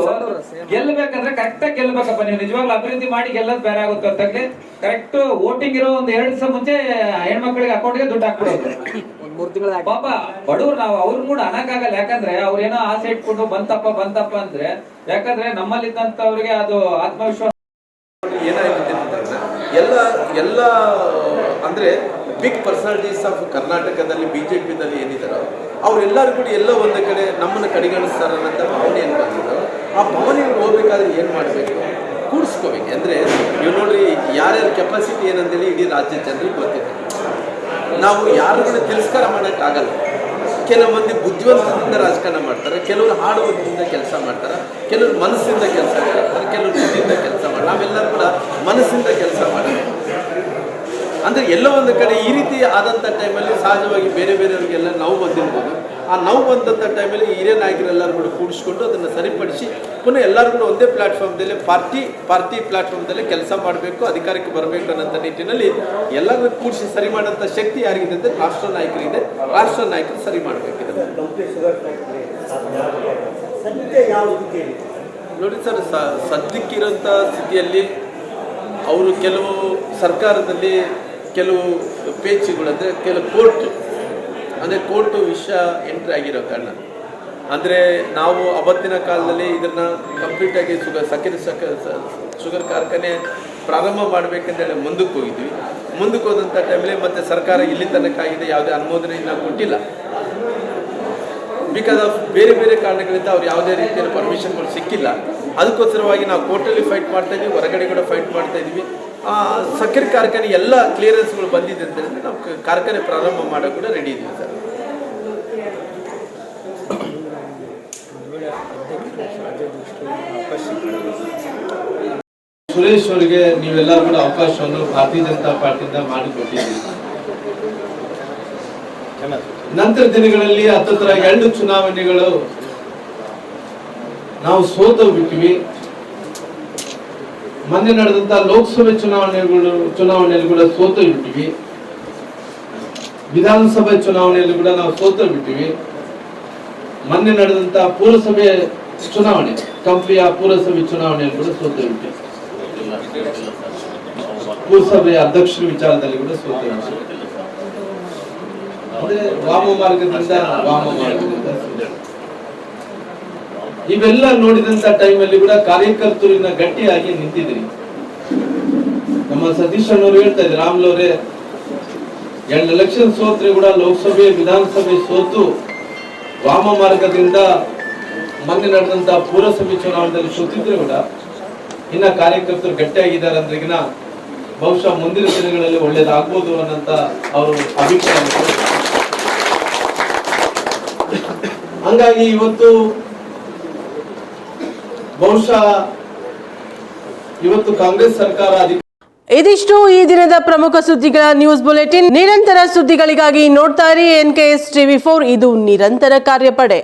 ಗೆಲ್ಬೇಕಂದ್ರೆ ಕರೆಕ್ಟ್ ಆಗಿ ಗೆಲ್ಬೇಕಪ್ಪ. ನೀವು ನಿಜವಾಗ್ಲೂ ಅಭಿವೃದ್ಧಿ ಮಾಡಿ ಗೆಲ್ಲೋದು ಬೇರೆ ಆಗುತ್ತೆ ಹೊತ್ತಾಗ್ಲಿ. ಕರೆಕ್ಟ್ ವೋಟಿಂಗ್ ಇರೋ ಒಂದು 2 ದಿವಸ ಮುಂಚೆ ಹೆಣ್ಮಕ್ಳಿಗೆ ಅಕೌಂಟ್ಗೆ ದುಡ್ಡು ಹಾಕ್ಬಿಡೋದು. ಪಾಪ ಬಡವ್ರು ನಾವು ಅವ್ರು ಕೂಡ ಅನ್ನಕ್ಕಾಗಲ್ಲ. ಯಾಕಂದ್ರೆ ಅವ್ರೇನೋ ಆಸೆ ಇಟ್ಕೊಂಡು ಬಂತಪ್ಪ ಅಂದ್ರೆ, ಯಾಕಂದ್ರೆ ನಮ್ಮಲ್ಲಿದ್ದಂತವ್ರಿಗೆ ಅದು ಆತ್ಮವಿಶ್ವಾಸ ಏನಾಗಿದೆ ಎಲ್ಲ ಅಂದ್ರೆ ಬಿಗ್ ಪರ್ಸನಾಲಿಟೀಸ್ ಆಫ್ ಕರ್ನಾಟಕದಲ್ಲಿ BJPದಲ್ಲಿ ಏನಿದಾರೋ ಅವರೆಲ್ಲರೂ ಕೂಡ ಎಲ್ಲ ಒಂದು ಕಡೆ ನಮ್ಮನ್ನು ಕಡೆಗಣಿಸ್ತಾರೆ ಅನ್ನೋ ಭಾವನೆ ಏನು ಬಂದಿದ್ರು. ಆ ಭಾವನೆಗೆ ಹೋಗ್ಬೇಕಾದ್ರೆ ಏನು ಮಾಡಬೇಕು, ಕೂಡಿಸ್ಕೋಬೇಕು. ಅಂದರೆ ನೀವು ನೋಡ್ರಿ, ಯಾರ್ಯಾರ ಕೆಪಾಸಿಟಿ ಏನಂತೇಳಿ ಇಡೀ ರಾಜ್ಯ ಜನರಿಗೆ ಗೊತ್ತಿದೆ. ನಾವು ಯಾರುಗಳನ್ನ ತಿರಸ್ಕಾರ ಮಾಡೋಕ್ಕಾಗಲ್ಲ. ಕೆಲವು ಮಂದಿ ಬುದ್ಧಿವಂತದಿಂದ ರಾಜಕಾರಣ ಮಾಡ್ತಾರೆ, ಕೆಲವರು ಹಾಡುವುದರಿಂದ ಕೆಲಸ ಮಾಡ್ತಾರೆ, ಕೆಲವರು ಮನಸ್ಸಿಂದ ಕೆಲಸ ಮಾಡ್ತಾರೆ, ಕೆಲವರು ಬುದ್ಧಿಯಿಂದ ಕೆಲಸ ಮಾಡ್ತಾರೆ. ನಾವೆಲ್ಲರೂ ಕೂಡ ಮನಸ್ಸಿಂದ ಕೆಲಸ ಮಾಡೋದು. ಅಂದರೆ ಎಲ್ಲ ಒಂದು ಕಡೆ ಈ ರೀತಿ ಆದಂಥ ಟೈಮಲ್ಲಿ ಸಹಜವಾಗಿ ಬೇರೆಯವರಿಗೆಲ್ಲ ನೋವು ಬಂದಿರ್ಬೋದು. ಆ ನೋವು ಬಂದಂಥ ಟೈಮಲ್ಲಿ ಹಿರಿಯ ನಾಯಕರೆಲ್ಲರೂ ಕೂಡ ಕೂಡಿಸ್ಕೊಂಡು ಅದನ್ನು ಸರಿಪಡಿಸಿ ಪುನಃ ಎಲ್ಲರೂ ಕೂಡ ಒಂದೇ ಪ್ಲಾಟ್ಫಾರ್ಮ್ದಲ್ಲಿ ಪಾರ್ಟಿ ಪ್ಲಾಟ್ಫಾರ್ಮ್ದಲ್ಲಿ ಕೆಲಸ ಮಾಡಬೇಕು, ಅಧಿಕಾರಕ್ಕೆ ಬರಬೇಕು ಅನ್ನೋಂಥ ನಿಟ್ಟಿನಲ್ಲಿ ಎಲ್ಲರನ್ನೂ ಕೂಡಿಸಿ ಸರಿ ಮಾಡೋಂಥ ಶಕ್ತಿ ಯಾರಿಗಿದೆ ಅಂದರೆ ರಾಷ್ಟ್ರ ನಾಯಕರಿದೆ. ರಾಷ್ಟ್ರ ನಾಯಕರು ಸರಿ ಮಾಡಬೇಕಿದೆ. ನೋಡಿ ಸರ್, ಸದ್ಯಕ್ಕಿರೋಂಥ ಸ್ಥಿತಿಯಲ್ಲಿ ಅವರು ಕೆಲವು ಸರ್ಕಾರದಲ್ಲಿ ಕೆಲವು ಪೇಚಿಗಳು ಅಂದರೆ ಕೆಲವು ಕೋರ್ಟು ವಿಷಯ ಎಂಟ್ರಿ ಆಗಿರೋ ಕಾರಣ ಅಂದರೆ ನಾವು ಅವತ್ತಿನ ಕಾಲದಲ್ಲಿ ಇದನ್ನು ಕಂಪ್ಲೀಟಾಗಿ ಶುಗರ್ ಕಾರ್ಖಾನೆ ಪ್ರಾರಂಭ ಮಾಡಬೇಕಂತೇಳಿ ಮುಂದಕ್ಕೆ ಹೋಗಿದ್ವಿ. ಮುಂದಕ್ಕೆ ಹೋದಂಥ ಟೈಮಲ್ಲಿ ಮತ್ತು ಸರ್ಕಾರ ಇಲ್ಲಿ ತನಕ ಆಗಿದೆ, ಯಾವುದೇ ಅನುಮೋದನೆಯನ್ನು ಕೊಟ್ಟಿಲ್ಲ. ಬಿಕಾಸ್ ಆಫ್ ಬೇರೆ ಕಾರಣಗಳಿಂದ ಅವ್ರು ಯಾವುದೇ ರೀತಿಯ ಪರ್ಮಿಷನ್ಗಳು ಸಿಕ್ಕಿಲ್ಲ. ಅದಕ್ಕೋಸ್ಕರವಾಗಿ ನಾವು ಕೋರ್ಟಲ್ಲಿ ಫೈಟ್ ಮಾಡ್ತಾಯಿದ್ವಿ, ಹೊರಗಡೆ ಕೂಡ ಫೈಟ್ ಮಾಡ್ತಾಯಿದ್ವಿ. ಸಕ್ಕರೆ ಕಾರ್ಖಾನೆ ಎಲ್ಲ ಕ್ಲಿಯರೆನ್ಸ್ಗಳು ಬಂದಿದೆ ಅಂತ ಹೇಳಿದ್ರೆ ನಾವು ಕಾರ್ಖಾನೆ ಪ್ರಾರಂಭ ಮಾಡೋಕೆ ಕೂಡ ರೆಡಿ ಇದ್ದೀವಿ ಸರ್. ಸುರೇಶ್ ಅವರಿಗೆ ನೀವೆಲ್ಲರೂ ಕೂಡ ಅವಕಾಶವನ್ನು ಭಾರತೀಯ ಜನತಾ ಪಾರ್ಟಿಯಿಂದ ಮಾಡಿಕೊಟ್ಟಿದ್ದೀವಿ. ನಂತರ ದಿನಗಳಲ್ಲಿ ಹತ್ತತ್ರ 2 ಚುನಾವಣೆಗಳು ನಾವು ಸೋತು ಬಿಟ್ಟಿವಿ. ಮೊನ್ನೆ ನಡೆದಂತ ಲೋಕಸಭೆ ಚುನಾವಣೆಯಲ್ಲಿ ಕೂಡ ಸೋತು ಬಿಟ್ಟಿವಿ. ವಿಧಾನಸಭೆ ಚುನಾವಣೆಯಲ್ಲಿ ಕೂಡ ನಾವು ಸೋತು ಬಿಟ್ಟಿವಿ. ಮೊನ್ನೆ ನಡೆದಂತ ಪುರಸಭೆ ಚುನಾವಣೆ, ಕಂಪ್ಲಿಯ ಪುರಸಭೆ ಚುನಾವಣೆಯಲ್ಲಿ ಕೂಡ ಸೋತು ಬಿಟ್ಟಿವಿ. ಪುರಸಭೆಯ ಅಧ್ಯಕ್ಷರ ವಿಚಾರದಲ್ಲಿ ಕೂಡ ಸೋತು ಬಿಟ್ಟಿವಿ. ಅಂದ್ರೆ ವಾಮ ಮಾರ್ಗದಿಂದ ಇವೆಲ್ಲ ನೋಡಿದಂತ ಟೈಮಲ್ಲಿ ಕೂಡ ಕಾರ್ಯಕರ್ತರಿನ ಗಟ್ಟಿಯಾಗಿ ನಿಂತಿದ್ರಿ. ನಮ್ಮ ಸತೀಶ್ ಅಣ್ಣವ್ರು ಹೇಳ್ತಾ ಇದ್ರು, ರಾಮ್ಲವ್ರೆ 2 ಎಲೆಕ್ಷನ್ ಸೋತ್ರೆ ಕೂಡ ಲೋಕಸಭೆ ವಿಧಾನಸಭೆ ಸೋತು ವಾಮ ಮಾರ್ಗದಿಂದ ಮೊನ್ನೆ ನಡೆದಂತ ಪುರಸಭೆ ಚುನಾವಣೆಯಲ್ಲಿ ಸೋತಿದ್ರೆ ಕೂಡ ಇನ್ನ ಕಾರ್ಯಕರ್ತರು ಗಟ್ಟಿಯಾಗಿದ್ದಾರೆ ಅಂದ್ರೆಗಿನ ಬಹುಶಃ ಮುಂದಿನ ದಿನಗಳಲ್ಲಿ ಒಳ್ಳೇದಾಗ್ಬೋದು ಅನ್ನೋಂತ ಅವರು ಅಭಿಪ್ರಾಯ. ಹಂಗಾಗಿ ಇವತ್ತು ಬಹುಶಃ ಕಾಂಗ್ರೆಸ್ ಸರ್ಕಾರ ಇದಿಷ್ಟು ಈ ದಿನದ ಪ್ರಮುಖ ಸುದ್ದಿಗಳ ನ್ಯೂಸ್ ಬುಲೆಟಿನ್. ನಿರಂತರ ಸುದ್ದಿಗಳಿಗಾಗಿ ನೋಡ್ತಾ ಇರಿ NKS TV4, ಇದು ನಿರಂತರ ಕಾರ್ಯಪಡೆ.